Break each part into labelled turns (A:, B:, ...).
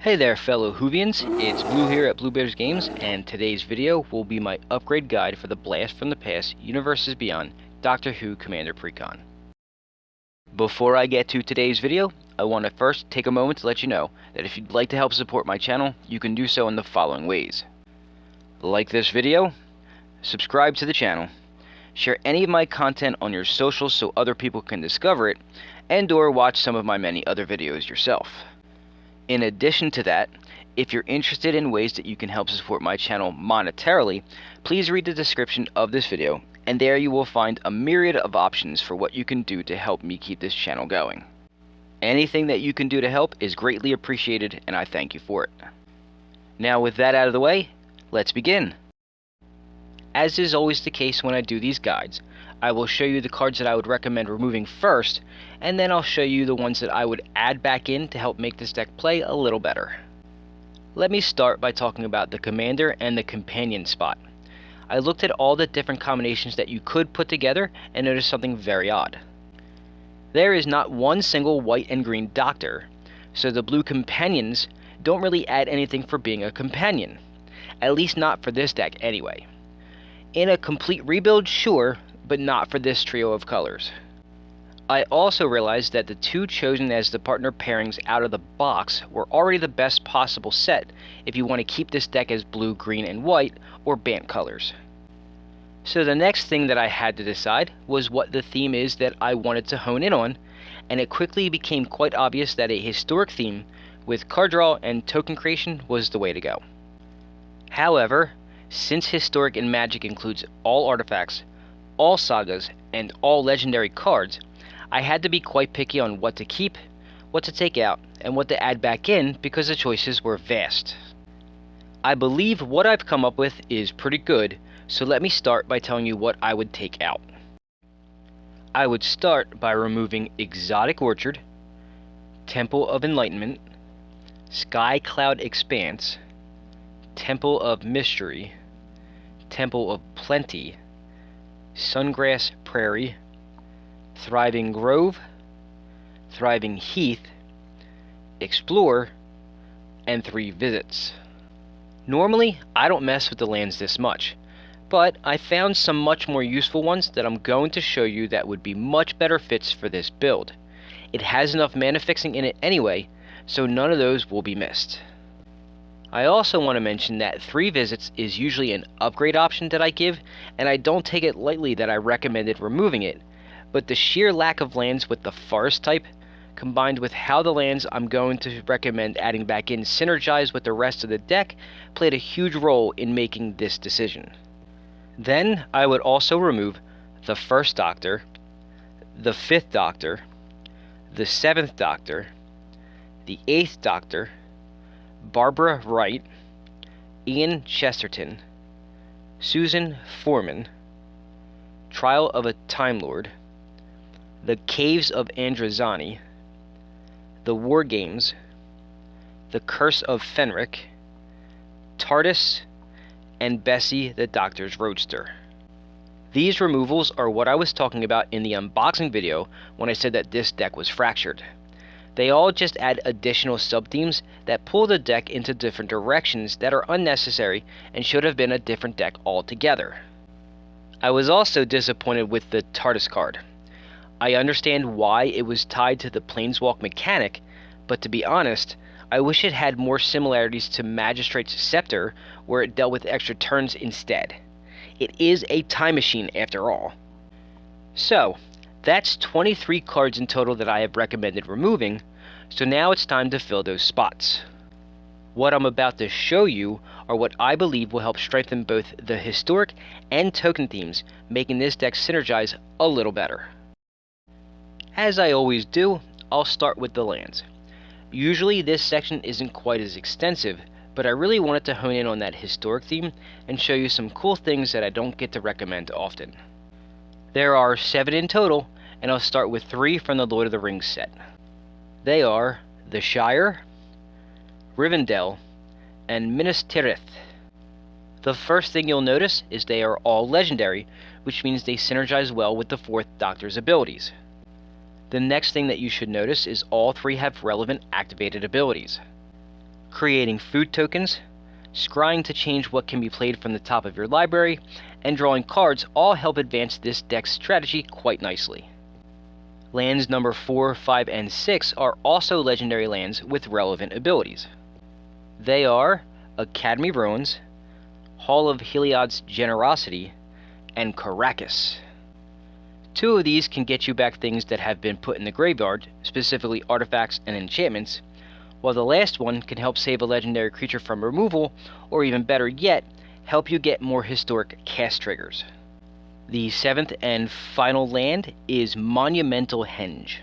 A: Hey there fellow Whovians, it's Blue here at Blue Bears Games, and today's video will be my upgrade guide for the Blast from the Past Universes Beyond Doctor Who Commander Precon. Before I get to today's video, I want to first take a moment to let you know that if you'd like to help support my channel, you can do so in the following ways. Like this video, subscribe to the channel, share any of my content on your socials so other people can discover it, and or watch some of my many other videos yourself. In addition to that, if you're interested in ways that you can help support my channel monetarily, please read the description of this video, and there you will find a myriad of options for what you can do to help me keep this channel going. Anything that you can do to help is greatly appreciated, and I thank you for it. Now with that out of the way, let's begin. As is always the case when I do these guides, I will show you the cards that I would recommend removing first, and then I'll show you the ones that I would add back in to help make this deck play a little better. Let me start by talking about the Commander and the Companion spot. I looked at all the different combinations that you could put together and noticed something very odd. There is not one single white and green Doctor, so the blue Companions don't really add anything for being a companion. At least not for this deck anyway. In a complete rebuild, sure, but not for this trio of colors. I also realized that the two chosen as the partner pairings out of the box were already the best possible set if you want to keep this deck as blue, green, and white, or Bant colors. So the next thing that I had to decide was what the theme is that I wanted to hone in on, and it quickly became quite obvious that a historic theme with card draw and token creation was the way to go. However, since historic and magic includes all artifacts, all sagas, and all legendary cards, I had to be quite picky on what to keep, what to take out, and what to add back in because the choices were vast. I believe what I've come up with is pretty good, so let me start by telling you what I would take out. I would start by removing Exotic Orchard, Temple of Enlightenment, Sky Cloud Expanse, Temple of Mystery, Temple of Plenty, Sungrass Prairie, Thriving Grove, Thriving Heath, Explore, and 3 Visits. Normally, I don't mess with the lands this much, but I found some much more useful ones that I'm going to show you that would be much better fits for this build. It has enough mana fixing in it anyway, so none of those will be missed. I also want to mention that 3 Visits is usually an upgrade option that I give, and I don't take it lightly that I recommended removing it, but the sheer lack of lands with the forest type, combined with how the lands I'm going to recommend adding back in synergize with the rest of the deck, played a huge role in making this decision. Then I would also remove the 1st Doctor, the 5th Doctor, the 7th Doctor, the 8th Doctor, Barbara Wright, Ian Chesterton, Susan Foreman, Trial of a Time Lord, The Caves of Androzani, The War Games, The Curse of Fenric, TARDIS, and Bessie the Doctor's Roadster. These removals are what I was talking about in the unboxing video when I said that this deck was fractured. They all just add additional sub-themes that pull the deck into different directions that are unnecessary and should have been a different deck altogether. I was also disappointed with the TARDIS card. I understand why it was tied to the Planeswalk mechanic, but to be honest, I wish it had more similarities to Magistrate's Scepter, where it dealt with extra turns instead. It is a time machine after all. So, that's 23 cards in total that I have recommended removing, so now it's time to fill those spots. What I'm about to show you are what I believe will help strengthen both the historic and token themes, making this deck synergize a little better. As I always do, I'll start with the lands. Usually this section isn't quite as extensive, but I really wanted to hone in on that historic theme and show you some cool things that I don't get to recommend often. There are 7 in total, and I'll start with 3 from the Lord of the Rings set. They are the Shire, Rivendell, and Minas Tirith. The first thing you'll notice is they are all legendary, which means they synergize well with the 4th Doctor's abilities. The next thing that you should notice is all 3 have relevant activated abilities. creating food tokens, scrying to change what can be played from the top of your library, and drawing cards all help advance this deck's strategy quite nicely. Lands number 4, 5, and 6 are also legendary lands with relevant abilities. They are Academy Ruins, Hall of Heliod's Generosity, and Caracas. 2 of these can get you back things that have been put in the graveyard, specifically artifacts and enchantments, while the last one can help save a legendary creature from removal, or even better yet, help you get more historic cast triggers. The 7th and final land is Monumental Henge.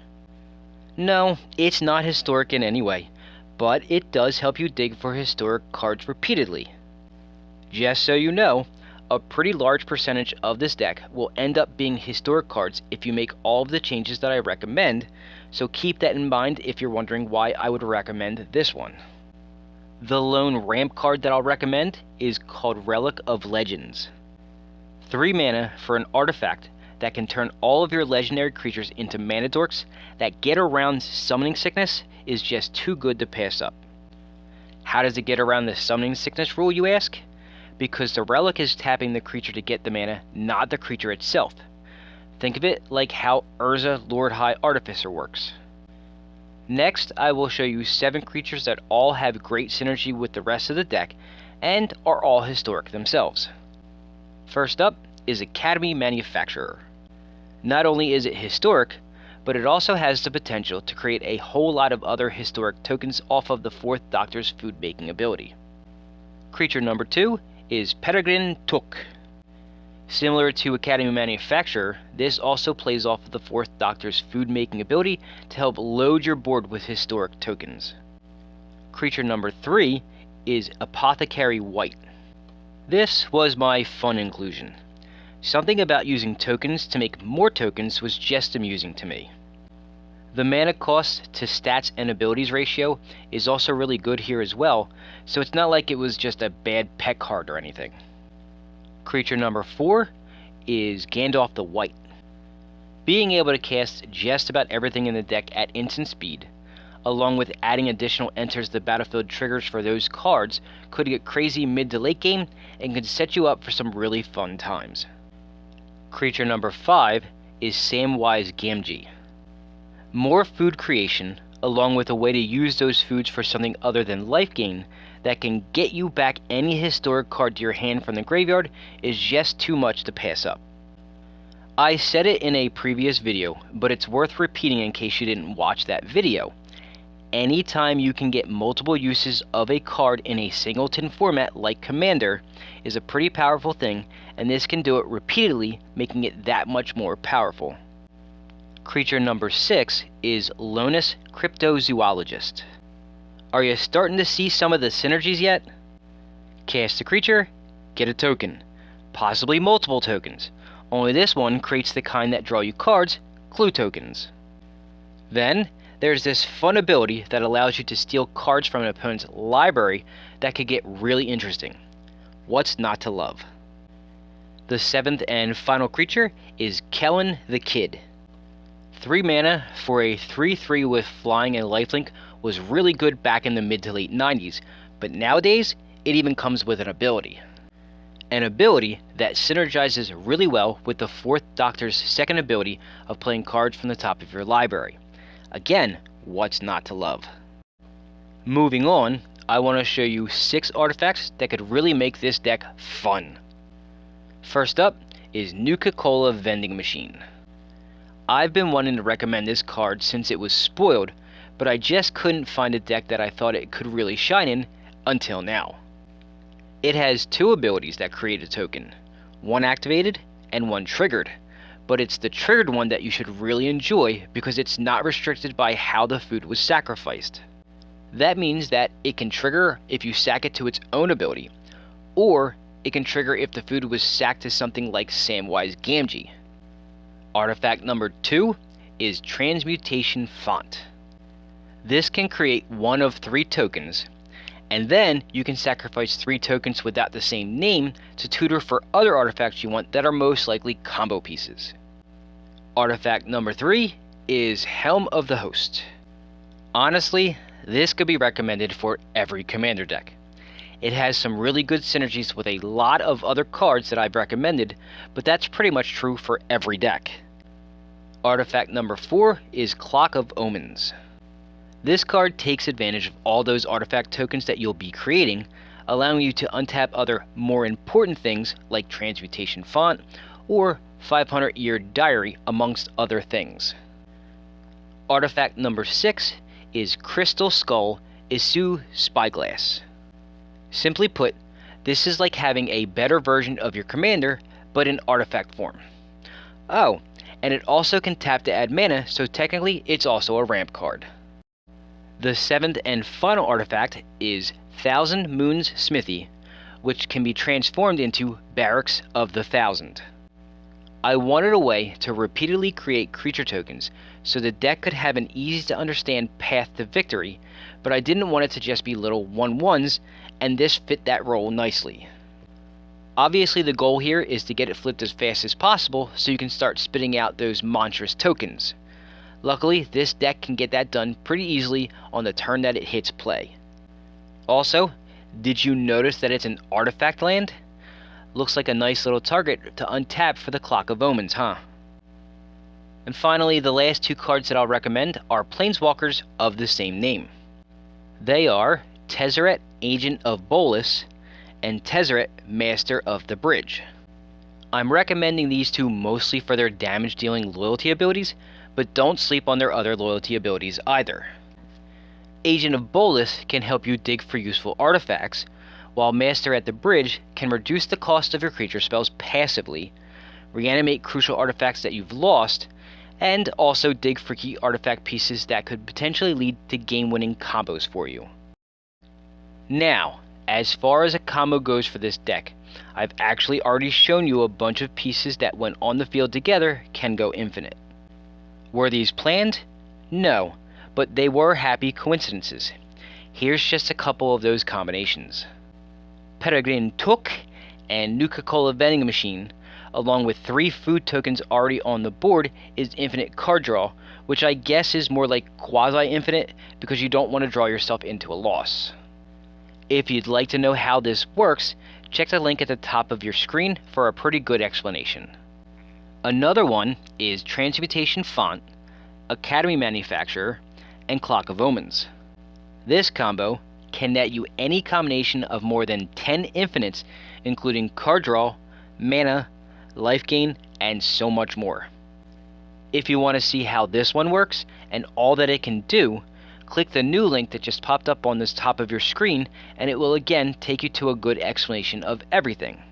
A: No, it's not historic in any way, but it does help you dig for historic cards repeatedly. Just so you know, a pretty large percentage of this deck will end up being historic cards if you make all of the changes that I recommend, so keep that in mind if you're wondering why I would recommend this one. The lone ramp card that I'll recommend is called Relic of Legends. 3 mana for an artifact that can turn all of your legendary creatures into mana dorks that get around summoning sickness is just too good to pass up. How does it get around the summoning sickness rule, you ask? Because the relic is tapping the creature to get the mana, not the creature itself. Think of it like how Urza Lord High Artificer works. Next, I will show you 7 creatures that all have great synergy with the rest of the deck and are all historic themselves. First up is Academy Manufacturer. Not only is it historic, but it also has the potential to create a whole lot of other historic tokens off of the 4th Doctor's food making ability. Creature number 2 is Peregrine Took. Similar to Academy Manufacturer, this also plays off of the 4th Doctor's food making ability to help load your board with historic tokens. Creature number 3 is Apothecary White. This was my fun inclusion. Something about using tokens to make more tokens was just amusing to me. The mana cost to stats and abilities ratio is also really good here as well, so it's not like it was just a bad pet card or anything. Creature number 4 is Gandalf the White. Being able to cast just about everything in the deck at instant speed, along with adding additional enters the battlefield triggers for those cards, could get crazy mid to late game and could set you up for some really fun times. Creature number 5 is Samwise Gamgee. More food creation, along with a way to use those foods for something other than life gain, that can get you back any historic card to your hand from the graveyard is just too much to pass up. I said it in a previous video, but it's worth repeating in case you didn't watch that video. Anytime you can get multiple uses of a card in a singleton format like Commander is a pretty powerful thing, and this can do it repeatedly, making it that much more powerful. Creature number 6 is Lonus Cryptozoologist. Are you starting to see some of the synergies yet? Cast a creature, get a token. Possibly multiple tokens. Only this one creates the kind that draw you cards, clue tokens. Then, there's this fun ability that allows you to steal cards from an opponent's library that could get really interesting. What's not to love? The 7th and final creature is Kellen the Kid. 3 mana for a 3/3 with flying and lifelink was really good back in the mid to late 90s, but nowadays it even comes with an ability. An ability that synergizes really well with the 4th Doctor's second ability of playing cards from the top of your library. Again, what's not to love? Moving on, I want to show you 6 artifacts that could really make this deck fun. First up is Nuka-Cola Vending Machine. I've been wanting to recommend this card since it was spoiled, but I just couldn't find a deck that I thought it could really shine in until now. It has 2 abilities that create a token, one activated and one triggered, but it's the triggered one that you should really enjoy because it's not restricted by how the food was sacrificed. That means that it can trigger if you sack it to its own ability, or it can trigger if the food was sacked to something like Samwise Gamgee. Artifact number 2 is Transmutation Font. This can create one of 3 tokens, and then you can sacrifice 3 tokens without the same name to tutor for other artifacts you want that are most likely combo pieces. Artifact number 3 is Helm of the Host. Honestly, this could be recommended for every commander deck. It has some really good synergies with a lot of other cards that I've recommended, but that's pretty much true for every deck. Artifact number 4 is Clock of Omens. This card takes advantage of all those artifact tokens that you'll be creating, allowing you to untap other more important things like Transmutation Font or 500-Year Diary, amongst other things. Artifact number 6 is Crystal Skull Isu Spyglass. Simply put, this is like having a better version of your commander, but in artifact form. Oh, and it also can tap to add mana, so technically it's also a ramp card. The 7th and final artifact is Thousand Moons Smithy, which can be transformed into Barracks of the Thousand. I wanted a way to repeatedly create creature tokens so the deck could have an easy to understand path to victory, but I didn't want it to just be little 1/1s, and this fit that role nicely. Obviously the goal here is to get it flipped as fast as possible so you can start spitting out those monstrous tokens. Luckily, this deck can get that done pretty easily on the turn that it hits play. Also, did you notice that it's an artifact land? Looks like a nice little target to untap for the Clock of Omens, huh? And finally, the last 2 cards that I'll recommend are Planeswalkers of the same name. They are Tezzeret, Agent of Bolas, and Tezzeret, Master of the Bridge. I'm recommending these 2 mostly for their damage-dealing loyalty abilities, but don't sleep on their other loyalty abilities either. Agent of Bolas can help you dig for useful artifacts, while Master at the Bridge can reduce the cost of your creature spells passively, reanimate crucial artifacts that you've lost, and also dig for key artifact pieces that could potentially lead to game-winning combos for you. Now, as far as a combo goes for this deck, I've actually already shown you a bunch of pieces that when on the field together can go infinite. Were these planned? No, but they were happy coincidences. Here's just a couple of those combinations. Peregrine Took and Nuka-Cola Vending Machine, along with 3 food tokens already on the board, is infinite card draw, which I guess is more like quasi-infinite because you don't want to draw yourself into a loss. If you'd like to know how this works, check the link at the top of your screen for a pretty good explanation. Another one is Transmutation Font, Academy Manufacturer, and Clock of Omens. This combo can net you any combination of more than 10 infinites, including card draw, mana, life gain, and so much more. If you want to see how this one works and all that it can do, click the new link that just popped up on this top of your screen, and it will again take you to a good explanation of everything.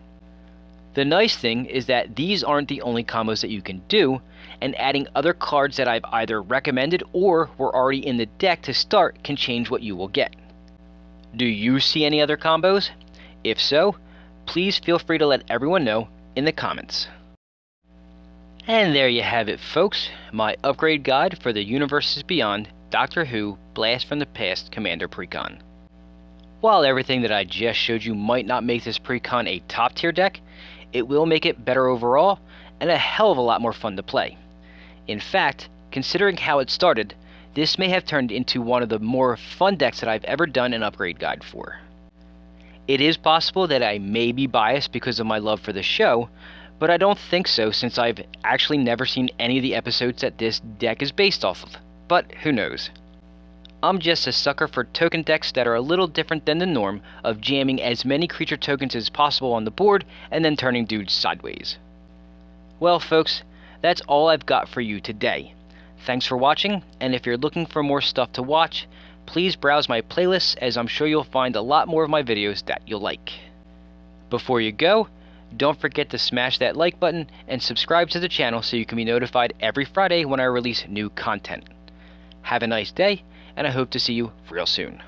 A: The nice thing is that these aren't the only combos that you can do, and adding other cards that I've either recommended or were already in the deck to start can change what you will get. Do you see any other combos? If so, please feel free to let everyone know in the comments. And there you have it, folks, my upgrade guide for the Universes Beyond Doctor Who Blast from the Past Commander Precon. While everything that I just showed you might not make this Precon a top tier deck, it will make it better overall and a hell of a lot more fun to play. In fact, considering how it started, this may have turned into one of the more fun decks that I've ever done an upgrade guide for. It is possible that I may be biased because of my love for the show, but I don't think so since I've actually never seen any of the episodes that this deck is based off of, but who knows. I'm just a sucker for token decks that are a little different than the norm of jamming as many creature tokens as possible on the board and then turning dudes sideways. Well folks, that's all I've got for you today. Thanks for watching, and if you're looking for more stuff to watch, please browse my playlists as I'm sure you'll find a lot more of my videos that you'll like. Before you go, don't forget to smash that like button and subscribe to the channel so you can be notified every Friday when I release new content. Have a nice day, and I hope to see you real soon.